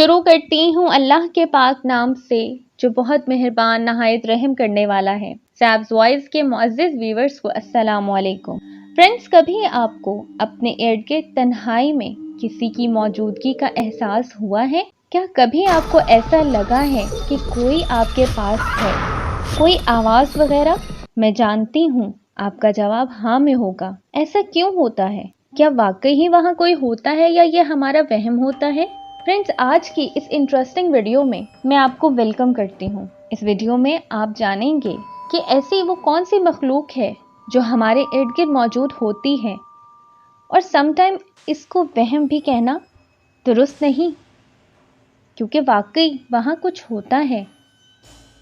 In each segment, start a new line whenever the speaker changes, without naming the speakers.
شروع کرتی ہوں اللہ کے پاک نام سے جو بہت مہربان نہایت رحم کرنے والا ہے۔ سیبز وائس کے معزز ویورز کو السلام علیکم۔ فرینڈز، کبھی آپ کو اپنے ارد گرد تنہائی میں کسی کی موجودگی کا احساس ہوا ہے؟ کیا کبھی آپ کو ایسا لگا ہے کہ کوئی آپ کے پاس ہے، کوئی آواز وغیرہ؟ میں جانتی ہوں آپ کا جواب ہاں میں ہوگا۔ ایسا کیوں ہوتا ہے؟ کیا واقعی ہی وہاں کوئی ہوتا ہے یا یہ ہمارا وہم ہوتا ہے؟ فرینڈز، آج کی اس انٹرسٹنگ ویڈیو میں آپ کو ویلکم کرتی ہوں۔ اس ویڈیو میں آپ جانیں گے کہ ایسی وہ کون سی مخلوق ہے جو ہمارے ارد گرد موجود ہوتی ہے، اور سم ٹائم اس کو وہم بھی کہنا درست نہیں، کیونکہ واقعی وہاں کچھ ہوتا ہے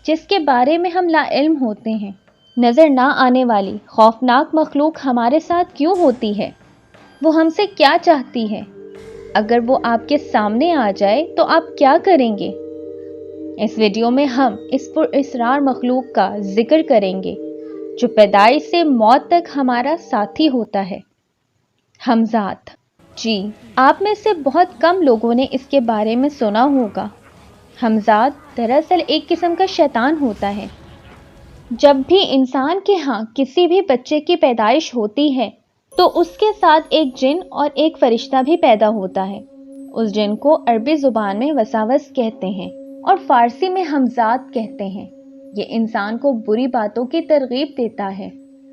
جس کے بارے میں ہم لا علم ہوتے ہیں۔ نظر نہ آنے والی خوفناک مخلوق ہمارے ساتھ کیوں ہوتی ہے؟ وہ ہم سے کیا چاہتی ہے؟ اگر وہ آپ کے سامنے آ جائے تو آپ کیا کریں گے؟ اس ویڈیو میں ہم اس پر اسرار مخلوق کا ذکر کریں گے جو پیدائش سے موت تک ہمارا ساتھی ہوتا ہے، ہمزاد۔ جی، آپ میں سے بہت کم لوگوں نے اس کے بارے میں سنا ہوگا۔ ہمزاد دراصل ایک قسم کا شیطان ہوتا ہے۔ جب بھی انسان کے ہاں کسی بھی بچے کی پیدائش ہوتی ہے تو اس کے ساتھ ایک جن اور ایک فرشتہ بھی پیدا ہوتا ہے۔ اس جن کو عربی زبان میں وساوس کہتے ہیں اور فارسی میں ہمزاد کہتے ہیں۔ یہ انسان کو بری باتوں کی ترغیب دیتا ہے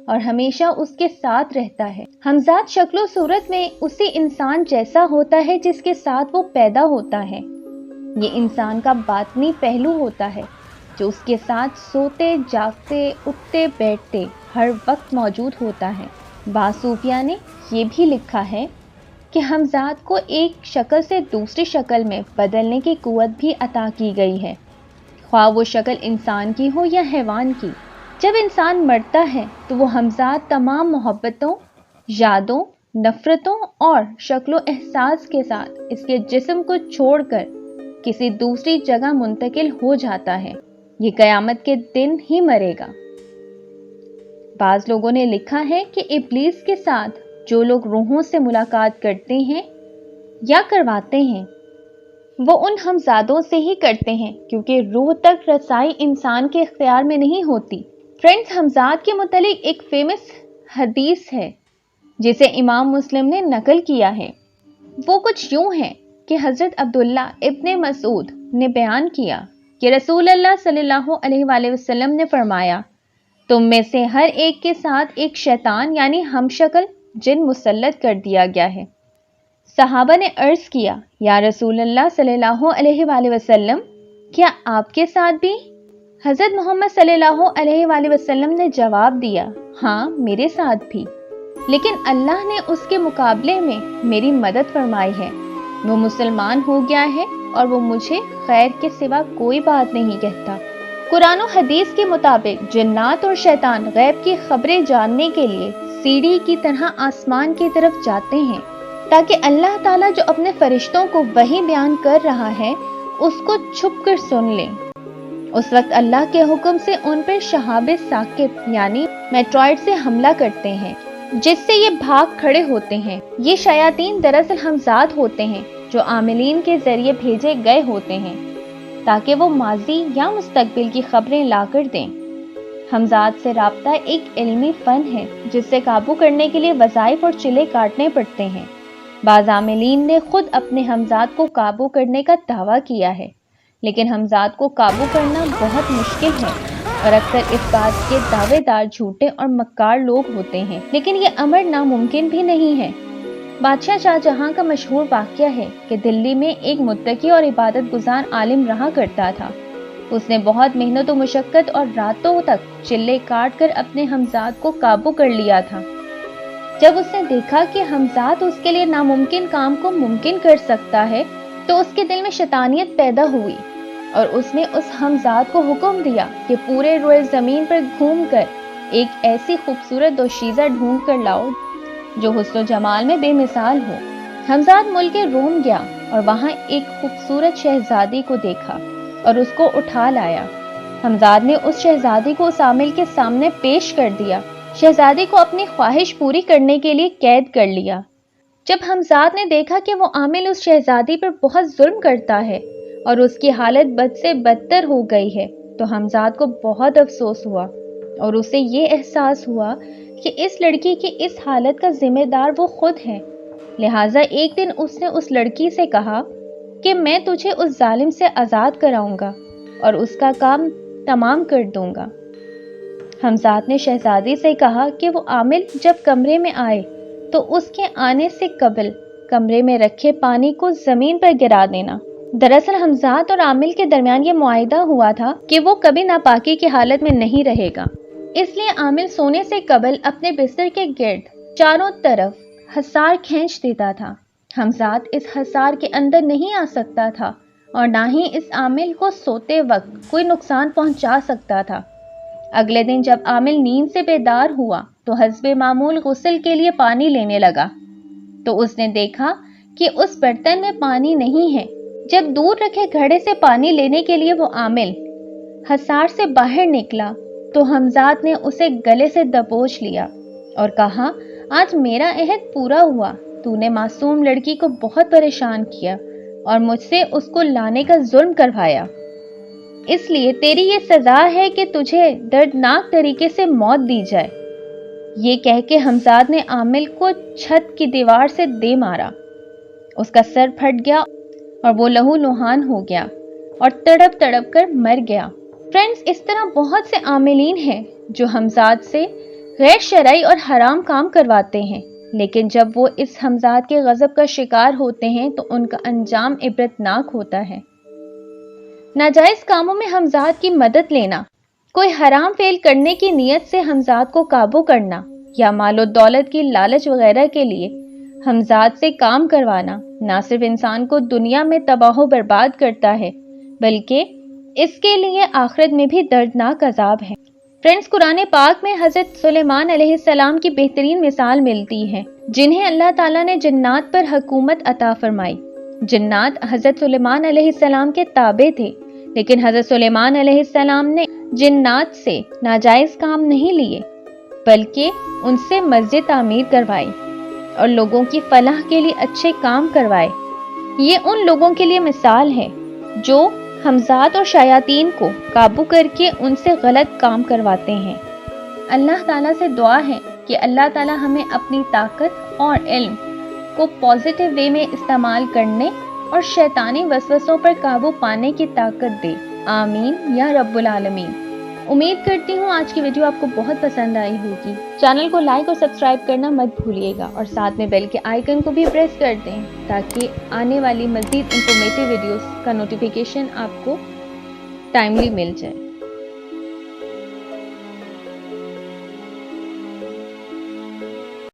اور ہمیشہ اس کے ساتھ رہتا ہے۔ ہمزاد شکل و صورت میں اسی انسان جیسا ہوتا ہے جس کے ساتھ وہ پیدا ہوتا ہے۔ یہ انسان کا باطنی پہلو ہوتا ہے جو اس کے ساتھ سوتے جاگتے اٹھتے بیٹھتے ہر وقت موجود ہوتا ہے۔ بعض صوفیاء نے یہ بھی لکھا ہے کہ ہمزاد کو ایک شکل سے دوسری شکل میں بدلنے کی قوت بھی عطا کی گئی ہے، خواہ وہ شکل انسان کی ہو یا حیوان کی۔ جب انسان مرتا ہے تو وہ ہمزاد تمام محبتوں، یادوں، نفرتوں اور شکل و احساس کے ساتھ اس کے جسم کو چھوڑ کر کسی دوسری جگہ منتقل ہو جاتا ہے۔ یہ قیامت کے دن ہی مرے گا۔ بعض لوگوں نے لکھا ہے کہ ابلیس کے ساتھ جو لوگ روحوں سے ملاقات کرتے ہیں یا کرواتے ہیں وہ ان ہمزادوں سے ہی کرتے ہیں، کیونکہ روح تک رسائی انسان کے اختیار میں نہیں ہوتی۔ فرینڈز، ہمزاد کے متعلق ایک فیمس حدیث ہے جسے امام مسلم نے نقل کیا ہے۔ وہ کچھ یوں ہے کہ حضرت عبداللہ ابن مسعود نے بیان کیا کہ رسول اللہ صلی اللہ علیہ وآلہ وسلم نے فرمایا، تم میں سے ہر ایک کے ساتھ ایک شیطان یعنی ہم شکل جن مسلط کر دیا گیا ہے۔ صحابہ نے عرض کیا، یا رسول اللہ صلی اللہ علیہ وآلہ وسلم، کیا آپ کے ساتھ بھی؟ حضرت محمد صلی اللہ علیہ وآلہ وسلم نے جواب دیا، ہاں میرے ساتھ بھی، لیکن اللہ نے اس کے مقابلے میں میری مدد فرمائی ہے۔ وہ مسلمان ہو گیا ہے اور وہ مجھے خیر کے سوا کوئی بات نہیں کہتا۔ قرآن و حدیث کے مطابق جنات اور شیطان غیب کی خبریں جاننے کے لیے سیڑھی کی طرح آسمان کی طرف جاتے ہیں تاکہ اللہ تعالیٰ جو اپنے فرشتوں کو وحی بیان کر رہا ہے اس کو چھپ کر سن لیں۔ اس وقت اللہ کے حکم سے ان پر شہاب ثاقب یعنی میٹرائڈ سے حملہ کرتے ہیں، جس سے یہ بھاگ کھڑے ہوتے ہیں۔ یہ شیاطین دراصل ہمزاد ہوتے ہیں جو عاملین کے ذریعے بھیجے گئے ہوتے ہیں تاکہ وہ ماضی یا مستقبل کی خبریں لا کر دیں۔ ہمزاد سے رابطہ ایک علمی فن ہے جس سے قابو کرنے کے لیے وظائف اور چلے کاٹنے پڑتے ہیں۔ بعض عاملین نے خود اپنے ہمزاد کو قابو کرنے کا دعویٰ کیا ہے، لیکن ہمزاد کو قابو کرنا بہت مشکل ہے اور اکثر اس بات کے دعوے دار جھوٹے اور مکار لوگ ہوتے ہیں، لیکن یہ امر ناممکن بھی نہیں ہے۔ بادشاہ شاہ جہاں کا مشہور واقعہ ہے کہ دلی میں ایک متقی اور عبادت گزار عالم رہا کرتا تھا۔ اس نے بہت محنت و مشقت اور راتوں تک چلے کاٹ کر اپنے ہمزاد کو قابو کر لیا تھا۔ جب اس نے دیکھا کہ ہمزاد اس کے لیے ناممکن کام کو ممکن کر سکتا ہے تو اس کے دل میں شیطانیت پیدا ہوئی اور اس نے اس ہمزاد کو حکم دیا کہ پورے روئے زمین پر گھوم کر ایک ایسی خوبصورت دوشیزہ ڈھونڈ کر لاؤ جو حسن و جمال میں بے مثال ہو۔ ہمزاد ملک روم گیا اور وہاں ایک خوبصورت شہزادی کو دیکھا اور اس کو اٹھا لایا۔ ہمزاد نے اس شہزادی کو اس عامل کے سامنے پیش کر دیا۔ شہزادی کو اپنی خواہش پوری کرنے کے لیے قید کر لیا۔ جب ہمزاد نے دیکھا کہ وہ عامل اس شہزادی پر بہت ظلم کرتا ہے اور اس کی حالت بد سے بدتر ہو گئی ہے تو حمزاد کو بہت افسوس ہوا اور اسے یہ احساس ہوا کہ اس لڑکی کی اس حالت کا ذمہ دار وہ خود ہے۔ لہٰذا ایک دن اس نے اس لڑکی سے کہا کہ میں تجھے اس ظالم سے آزاد کراؤں گا اور اس کا کام تمام کر دوں گا۔ حمزاد نے شہزادی سے کہا کہ وہ عامل جب کمرے میں آئے تو اس کے آنے سے قبل کمرے میں رکھے پانی کو زمین پر گرا دینا۔ دراصل حمزاد اور عامل کے درمیان یہ معاہدہ ہوا تھا کہ وہ کبھی ناپاکی کی حالت میں نہیں رہے گا، اس لیے عامل سونے سے قبل اپنے بستر کے گرد چاروں طرف حصار کھینچ دیتا تھا۔ حمزاد اس حصار کے اندر نہیں آ سکتا تھا اور نہ ہی اس عامل کو سوتے وقت کوئی نقصان پہنچا سکتا تھا۔ اگلے دن جب عامل نیند سے بیدار ہوا تو حسب معمول غسل کے لیے پانی لینے لگا تو اس نے دیکھا کہ اس برتن میں پانی نہیں ہے۔ جب دور رکھے گھڑے سے پانی لینے کے لیے وہ عامل حصار سے باہر نکلا تو حمزاد نے اسے گلے سے دبوچ لیا اور کہا، آج میرا عہد پورا ہوا، تو نے معصوم لڑکی کو بہت پریشان کیا اور مجھ سے اس کو لانے کا ظلم کروایا، اس لیے تیری یہ سزا ہے کہ تجھے دردناک طریقے سے موت دی جائے۔ یہ کہہ کے حمزاد نے عامل کو چھت کی دیوار سے دے مارا، اس کا سر پھٹ گیا اور وہ لہو لہان ہو گیا اور تڑپ تڑپ کر مر گیا۔ فرینڈز، اس طرح بہت سے عاملین ہیں جو حمزاد سے غیر شرعی اور حرام کام کرواتے ہیں، لیکن جب وہ اس حمزاد کے غضب کا شکار ہوتے ہیں تو ان کا انجام عبرتناک ہوتا ہے۔ ناجائز کاموں میں حمزاد کی مدد لینا، کوئی حرام فعل کرنے کی نیت سے حمزاد کو قابو کرنا یا مال و دولت کی لالچ وغیرہ کے لیے حمزاد سے کام کروانا نہ صرف انسان کو دنیا میں تباہ و برباد کرتا ہے بلکہ اس کے لیے آخرت میں بھی دردناک عذاب ہے۔ فرینڈز، قرآن پاک میں حضرت سلیمان علیہ السلام کی بہترین مثال ملتی ہے، جنہیں اللہ تعالیٰ نے جنات پر حکومت عطا فرمائی۔ جنات حضرت سلیمان علیہ السلام کے تابع تھے، لیکن حضرت سلیمان علیہ السلام نے جنات سے ناجائز کام نہیں لیے بلکہ ان سے مسجد تعمیر کروائی اور لوگوں کی فلاح کے لیے اچھے کام کروائے۔ یہ ان لوگوں کے لیے مثال ہے جو حمزاد اور شیاطین کو قابو کر کے ان سے غلط کام کرواتے ہیں۔ اللہ تعالیٰ سے دعا ہے کہ اللہ تعالیٰ ہمیں اپنی طاقت اور علم کو پازیٹیو وے میں استعمال کرنے اور شیطانی وسوسوں پر قابو پانے کی طاقت دے، آمین یا رب العالمین۔ امید کرتی ہوں آج کی ویڈیو آپ کو بہت پسند آئی ہوگی۔ چینل کو لائک اور سبسکرائب کرنا مت بھولیے گا اور ساتھ میں بیل کے آئیکن کو بھی پریس کر دیں تاکہ آنے والی مزید انفارمیٹیو ویڈیوز کا نوٹیفیکیشن آپ کو ٹائملی مل جائے۔